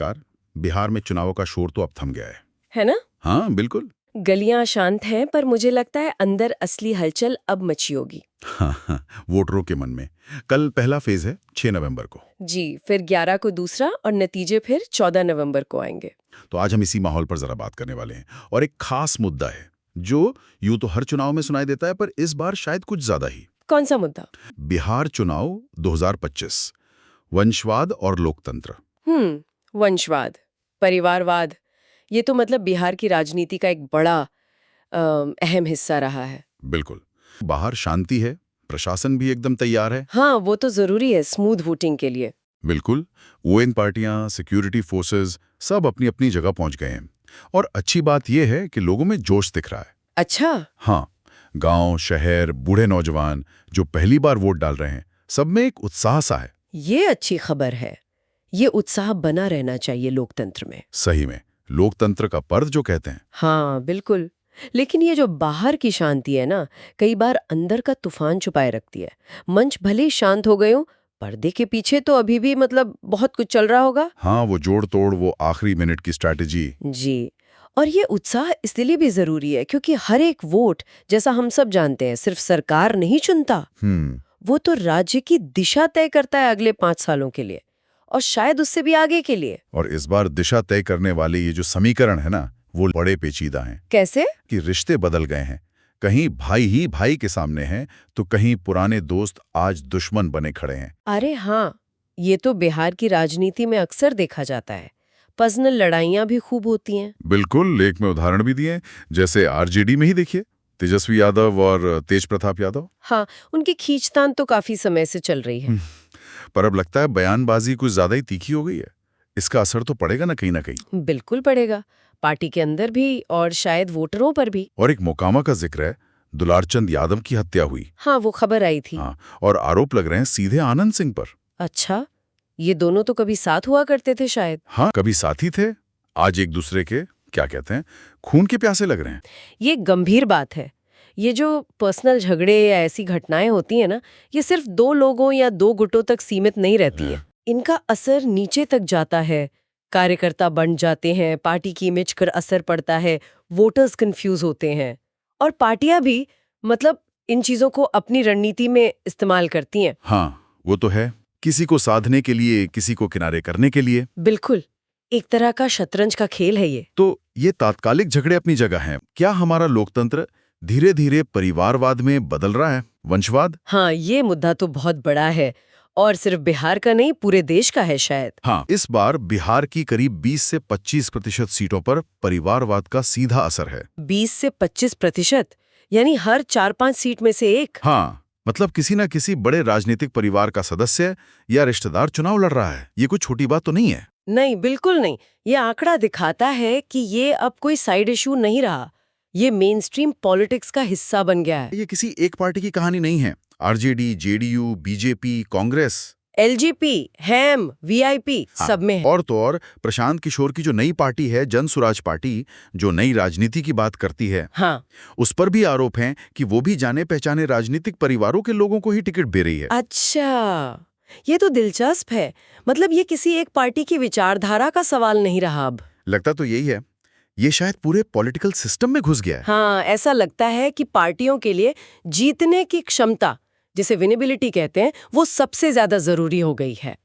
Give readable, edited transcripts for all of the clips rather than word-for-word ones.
नमस्कार। बिहार में चुनावों का शोर तो अब थम गया है ना? हाँ बिल्कुल। गलियां शांत हैं, पर मुझे लगता है अंदर असली हलचल अब मची होगी। हाँ हाँ, वोटरों के मन में। कल पहला फेज है 6 नवंबर को। जी, फिर 11 को दूसरा और नतीजे फिर 14 नवंबर को आएंगे। तो आज हम इसी माहौल पर जरा बात करने वाले हैं और एक खास मुद्दा है जो यूं तो हर चुनाव में सुनाई देता है, पर इस बार शायद कुछ ज्यादा ही। कौन सा मुद्दा? बिहार चुनाव 2025, वंशवाद और लोकतंत्र। वंशवाद, परिवारवाद, ये तो मतलब बिहार की राजनीति का एक बड़ा अहम हिस्सा रहा है। बिल्कुल। बाहर शांति है, प्रशासन भी एकदम तैयार है। हाँ, वो तो जरूरी है स्मूथ वोटिंग के लिए। बिल्कुल। ओएन पार्टियां, सिक्योरिटी फोर्सेस सब अपनी अपनी जगह पहुंच गए हैं। और अच्छी बात यह है कि लोगों में जोश दिख रहा है। अच्छा। हाँ, गांव, शहर, बूढ़े नौजवान जो पहली बार वोट डाल रहे हैं, सब में एक उत्साह सा है। ये अच्छी खबर है। ये उत्साह बना रहना चाहिए लोकतंत्र में। सही में, लोकतंत्र का पर्व जो कहते हैं। हाँ बिल्कुल। लेकिन ये जो बाहर की शांति है ना, कई बार अंदर का तूफान छुपाए रखती है। मंच भले ही शांत हो गए हो, पर्दे के पीछे तो अभी भी मतलब बहुत कुछ चल रहा होगा। हाँ, वो जोड़ तोड़, वो आखिरी मिनट की स्ट्रैटेजी। जी। और ये उत्साह इसलिए भी जरूरी है क्योंकि हर एक वोट, जैसा हम सब जानते हैं, सिर्फ सरकार नहीं चुनता। वो तो राज्य की दिशा तय करता है अगले 5 सालों के लिए, और शायद उससे भी आगे के लिए। और इस बार दिशा तय करने वाले ये जो समीकरण है ना, वो बड़े पेचीदा हैं। कैसे? कि रिश्ते बदल गए हैं। कहीं भाई ही भाई के सामने हैं, तो कहीं पुराने दोस्त आज दुश्मन बने खड़े हैं। अरे हाँ, ये तो बिहार की राजनीति में अक्सर देखा जाता है। पर्सनल लड़ाइयां भी खूब होती हैं। बिल्कुल, लेख में उदाहरण भी दिए हैं। जैसे आरजेडी में ही देखिए, तेजस्वी यादव और तेज प्रताप यादव। हाँ, उनकी खींचतान तो काफी समय से चल रही है। पर अब लगता है बयानबाजी कुछ ज्यादा ही तीखी हो गई है। इसका असर तो पड़ेगा ना कहीं। बिल्कुल पड़ेगा, पार्टी के अंदर भी और शायद वोटरों पर भी। और एक मोकामा का जिक्र है, दुलारचंद यादव की हत्या हुई। हाँ, वो खबर आई थी। हाँ, और आरोप लग रहे हैं सीधे आनंद सिंह पर। अच्छा, ये दोनों तो कभी साथ हुआ करते थे शायद। हाँ, कभी साथी थे, आज एक दूसरे के क्या कहते हैं, खून के प्यासे लग रहे हैं। ये गंभीर बात है। ये जो पर्सनल झगड़े या ऐसी घटनाएं होती हैं ना, ये सिर्फ 2 लोगों या 2 गुटों तक सीमित नहीं रहती है। इनका असर नीचे तक जाता है। कार्यकर्ता बन जाते हैं, पार्टी की इमेज पर असर पड़ता है, वोटर्स कंफ्यूज होते हैं, और पार्टियां भी मतलब इन चीजों को अपनी रणनीति में इस्तेमाल करती हैं। हाँ, वो तो है। किसी को साधने के लिए, किसी को किनारे करने के लिए। बिल्कुल, एक तरह का शतरंज का खेल है ये। तो ये तात्कालिक झगड़े अपनी जगह हैं। क्या हमारा लोकतंत्र धीरे धीरे परिवारवाद में बदल रहा है, वंशवाद? हाँ, ये मुद्दा तो बहुत बड़ा है, और सिर्फ बिहार का नहीं, पूरे देश का है शायद। हाँ, इस बार बिहार की करीब 20 से 25% सीटों पर परिवारवाद का सीधा असर है। 20 से 25%, यानी हर 4-5 सीट में से एक। हाँ, मतलब किसी न किसी बड़े राजनीतिक परिवार का सदस्य या रिश्तेदार चुनाव लड़ रहा है। ये कोई छोटी बात तो नहीं है। नहीं, बिल्कुल नहीं। ये आंकड़ा दिखाता है कि ये अब कोई साइड इशू नहीं रहा, ये मेन स्ट्रीम पॉलिटिक्स का हिस्सा बन गया है। ये किसी एक पार्टी की कहानी नहीं है। RJD, JDU, BJP, Congress, LJP, HAM, VIP, हाँ, सब में है। और तो और प्रशांत किशोर की जो नई पार्टी है, जन सुराज पार्टी, जो नई राजनीति की बात करती है, हाँ, उस पर भी आरोप हैं कि वो भी जाने पहचाने राजनीतिक परिवारों के लोगों को ही टिकट दे रही है। अच्छा, ये तो दिलचस्प है। मतलब ये किसी एक पार्टी की विचारधारा का सवाल नहीं रहा अब। लगता तो यही है। ये शायद पूरे पॉलिटिकल सिस्टम में घुस गया है। हाँ, ऐसा लगता है कि पार्टियों के लिए जीतने की क्षमता, जिसे विनेबिलिटी कहते हैं, वो सबसे ज्यादा जरूरी हो गई है।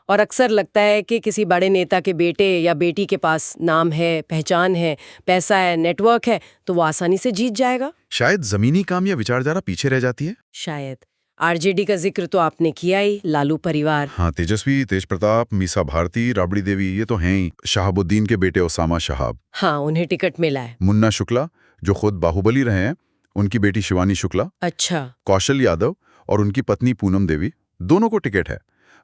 और अक्सर लगता है कि किसी बड़े नेता के बेटे या बेटी के पास नाम है, पहचान है, पैसा है, नेटवर्क है, तो वो आसानी से जीत जाएगा। शायद जमीनी काम या विचारधारा पीछे रह जाती है। शायद। आरजेडी का जिक्र तो आपने किया ही, लालू परिवार। हाँ, तेजस्वी, तेज प्रताप, मीसा भारती, राबड़ी देवी, ये तो हैं ही। शहाबुद्दीन के बेटे ओसामा शहाब। हाँ, उन्हें टिकट मिला है। मुन्ना शुक्ला, जो खुद बाहुबली रहे हैं, उनकी बेटी शिवानी शुक्ला। अच्छा। कौशल यादव और उनकी पत्नी पूनम देवी, दोनों को टिकट है।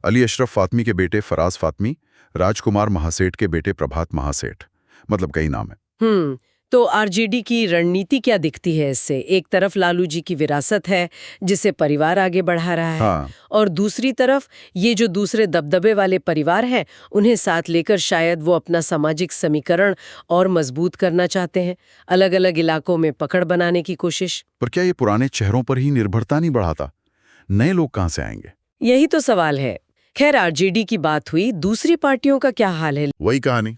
अली अशरफ फातमी के बेटे फराज फातमी, राजकुमार महासेठ के बेटे प्रभात महासेठ, मतलब कई नाम है। तो आरजेडी की रणनीति क्या दिखती है इससे? एक तरफ लालू जी की विरासत है, जिसे परिवार आगे बढ़ा रहा है, हाँ। और दूसरी तरफ ये जो दूसरे दबदबे वाले परिवार हैं, उन्हें साथ लेकर शायद वो अपना सामाजिक समीकरण और मजबूत करना चाहते हैं, अलग अलग इलाकों में पकड़ बनाने की कोशिश। पर क्या ये पुराने चेहरों पर ही निर्भरता नहीं बढ़ाता? नए लोग कहाँ से आएंगे? यही तो सवाल है खैर आरजेडी की बात हुई, दूसरी पार्टियों का क्या हाल है? वही कहानी।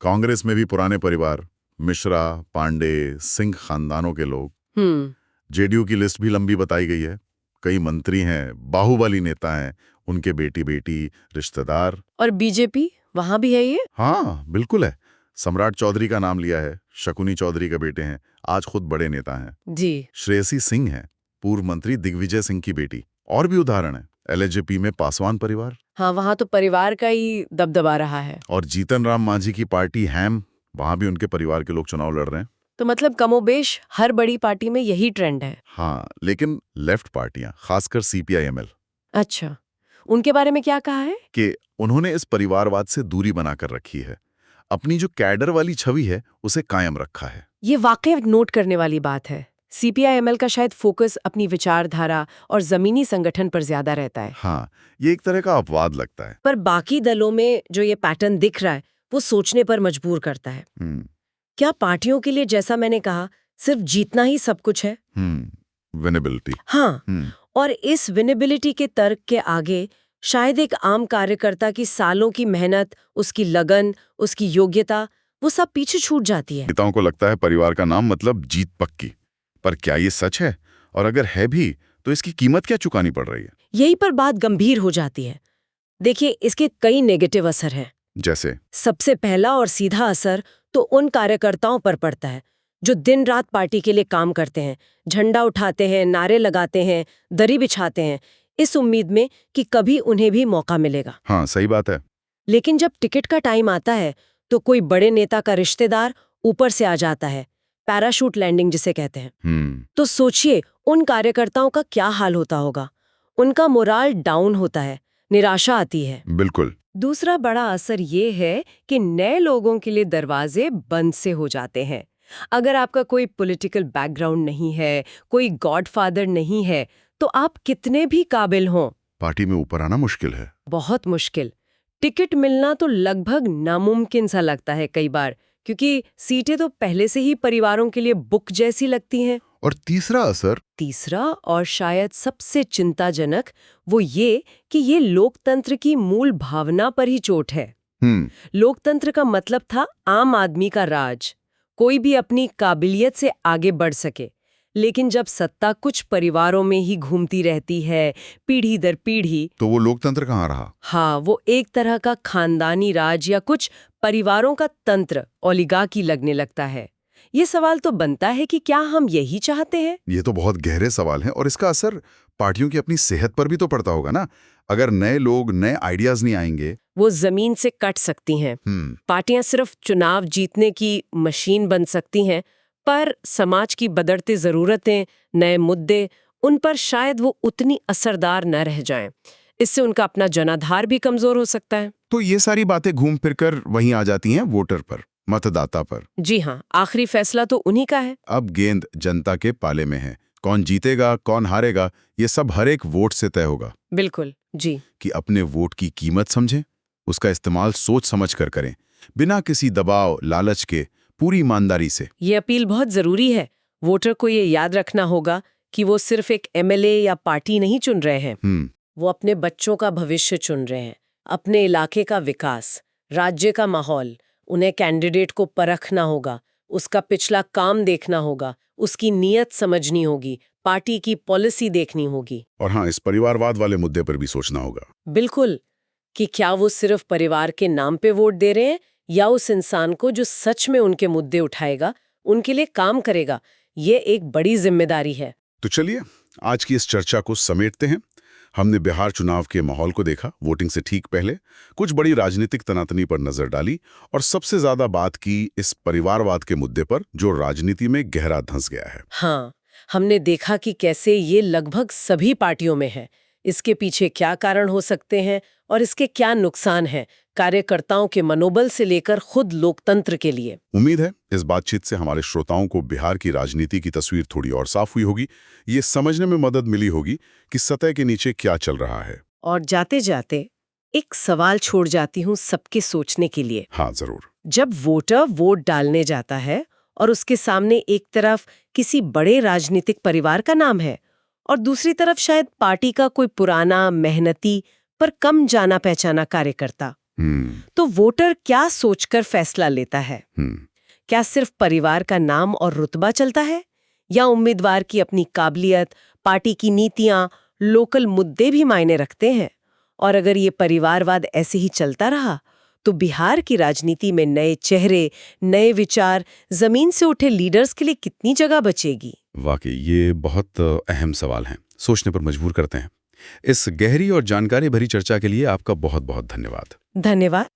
कांग्रेस में भी पुराने परिवार, मिश्रा, पांडे, सिंह खानदानों के लोग। जेडीयू की लिस्ट भी लंबी बताई गई है। कई मंत्री हैं, बाहुबली नेता हैं, उनके बेटी रिश्तेदार। और बीजेपी, वहां भी है ये? हाँ बिल्कुल है। सम्राट चौधरी का नाम लिया है, शकुनी चौधरी के बेटे हैं, आज खुद बड़े नेता हैं। जी। श्रेयसी सिंह है, पूर्व मंत्री दिग्विजय सिंह की बेटी। और भी उदाहरण है। एलजेपी में पासवान परिवार। हाँ, वहां तो परिवार का ही दबदबा रहा है। और जीतन राम मांझी की पार्टी हैम, वहां भी उनके परिवार के लोग चुनाव लड़ रहे हैं। तो मतलब कमोबेश हर बड़ी पार्टी में यही ट्रेंड है। हाँ, लेकिन लेफ्ट पार्टियां, खासकर सीपीआईएमएल, अच्छा, उनके बारे में क्या कहा है? कि उन्होंने इस परिवारवाद से दूरी बनाकर रखी है। अपनी जो कैडर वाली छवि है उसे कायम रखा है। ये वाकई नोट करने वाली बात है। सीपीआईएमएल का शायद फोकस अपनी विचारधारा और जमीनी संगठन पर ज्यादा रहता है। हाँ, ये एक तरह का अपवाद लगता है। पर बाकी दलों में जो ये पैटर्न दिख रहा है वो सोचने पर मजबूर करता है। क्या पार्टियों के लिए, जैसा मैंने कहा, सिर्फ जीतना ही सब कुछ है? विनेबिलिटी। हाँ, और इस विनेबिलिटी के तर्क के आगे शायद एक आम कार्यकर्ता की सालों की मेहनत, उसकी लगन, उसकी योग्यता, वो सब पीछे छूट जाती है। नेताओं को लगता है परिवार का नाम मतलब जीत पक्की। पर क्या ये सच है? और अगर है भी तो इसकी कीमत क्या चुकानी पड़ रही है? यही पर बात गंभीर हो जाती है। देखिए, इसके कई नेगेटिव असर हैं। जैसे? सबसे पहला और सीधा असर तो उन कार्यकर्ताओं पर पड़ता है जो दिन रात पार्टी के लिए काम करते हैं, झंडा उठाते हैं, नारे लगाते हैं, दरी बिछाते हैं, इस उम्मीद में कि कभी उन्हें भी मौका मिलेगा। हाँ, सही बात है। लेकिन जब टिकट का टाइम आता है तो कोई बड़े नेता का रिश्तेदार ऊपर से आ जाता है, पैराशूट लैंडिंग जिसे कहते हैं। तो सोचिए उन कार्यकर्ताओं का क्या हाल होता होगा। उनका मोराल डाउन होता है, निराशा आती है। बिल्कुल। दूसरा बड़ा असर ये है कि नए लोगों के लिए दरवाजे बंद से हो जाते हैं। अगर आपका कोई पॉलिटिकल बैकग्राउंड नहीं है, कोई गॉडफादर नहीं है, तो आप कितने भी काबिल हों, पार्टी में ऊपर आना मुश्किल है। बहुत मुश्किल। टिकट मिलना तो लगभग नामुमकिन सा लगता है कई बार, क्योंकि सीटें तो पहले से ही परिवारों के लिए बुक जैसी लगती हैं। और तीसरा असर? तीसरा और शायद सबसे चिंताजनक वो ये कि ये लोकतंत्र की मूल भावना पर ही चोट है। लोकतंत्र का मतलब था आम आदमी का राज, कोई भी अपनी काबिलियत से आगे बढ़ सके। लेकिन जब सत्ता कुछ परिवारों में ही घूमती रहती है, पीढ़ी दर पीढ़ी, तो वो लोकतंत्र कहाँ रहा? हाँ, वो एक तरह का खानदानी राज या कुछ परिवारों का तंत्र, ओलिगार्की लगने लगता है। ये सवाल तो बनता है कि क्या हम यही चाहते हैं? ये तो बहुत गहरे सवाल हैं और इसका असर पार्टियों की अपनी सेहत पर भी तो पड़ता होगा ना। अगर नए लोग, नए आइडियाज नहीं आएंगे, वो जमीन से कट सकती हैं। पार्टियां सिर्फ चुनाव जीतने की मशीन बन सकती हैं, पर समाज की बदलती जरूरतें, नए मुद्दे, उन पर शायद वो उतनी असरदार न रह जाएं। इससे उनका अपना जनाधार भी कमजोर हो सकता है। तो ये सारी बातें घूम फिरकर वहीं आ जाती हैं वोटर पर, मतदाता पर। जी हाँ, आखिरी फैसला तो उन्हीं का है। अब गेंद जनता के पाले में है। कौन जीतेगा, कौन हारेगा, ये सब हर एक वोट से तय होगा। बिल्कुल जी। कि अपने वोट की कीमत समझें, उसका इस्तेमाल सोच समझ कर करें, बिना किसी दबाव, लालच के, पूरी ईमानदारी से। ये अपील बहुत जरूरी है। वोटर को ये याद रखना होगा कि वो सिर्फ एक एमएलए या पार्टी नहीं चुन रहे हैं। वो अपने बच्चों का भविष्य चुन रहे हैं, अपने इलाके का विकास, राज्य का माहौल। उन्हें कैंडिडेट को परखना होगा, उसका पिछला काम देखना होगा, उसकी नीयत समझनी होगी, पार्टी की पॉलिसी देखनी होगी। और हाँ, इस परिवारवाद वाले मुद्दे पर भी सोचना होगा। बिल्कुल, कि क्या वो सिर्फ परिवार के नाम पे वोट दे रहे हैं या उस इंसान को जो सच में उनके मुद्दे उठाएगा, उनके लिए काम करेगा। ये एक बड़ी जिम्मेदारी है। तो चलिए आज की इस चर्चा को समेटते हैं। हमने बिहार चुनाव के माहौल को देखा, वोटिंग से ठीक पहले कुछ बड़ी राजनीतिक तनातनी पर नजर डाली और सबसे ज्यादा बात की इस परिवारवाद के मुद्दे पर, जो राजनीति में गहरा धंस गया है। हाँ, हमने देखा कि कैसे ये लगभग सभी पार्टियों में है, इसके पीछे क्या कारण हो सकते हैं और इसके क्या नुकसान हैं, कार्यकर्ताओं के मनोबल से लेकर खुद लोकतंत्र के लिए। उम्मीद है इस बातचीत से हमारे श्रोताओं को बिहार की राजनीति की तस्वीर थोड़ी और साफ हुई होगी, ये समझने में मदद मिली होगी कि सतह के नीचे क्या चल रहा है। और जाते जाते एक सवाल छोड़ जाती हूँ सबके सोचने के लिए। हाँ जरूर। जब वोटर वोट डालने जाता है और उसके सामने एक तरफ किसी बड़े राजनीतिक परिवार का नाम है और दूसरी तरफ शायद पार्टी का कोई पुराना, मेहनती पर कम जाना पहचाना कार्यकर्ता। तो वोटर क्या सोचकर फैसला लेता है? क्या सिर्फ परिवार का नाम और रुतबा चलता है, या उम्मीदवार की अपनी काबिलियत, पार्टी की नीतियां, लोकल मुद्दे भी मायने रखते हैं? और अगर ये परिवारवाद ऐसे ही चलता रहा तो बिहार की राजनीति में नए चेहरे, नए विचार, जमीन से उठे लीडर्स के लिए कितनी जगह बचेगी? वाकई ये बहुत अहम सवाल हैं, सोचने पर मजबूर करते हैं। इस गहरी और जानकारी भरी चर्चा के लिए आपका बहुत बहुत धन्यवाद। धन्यवाद।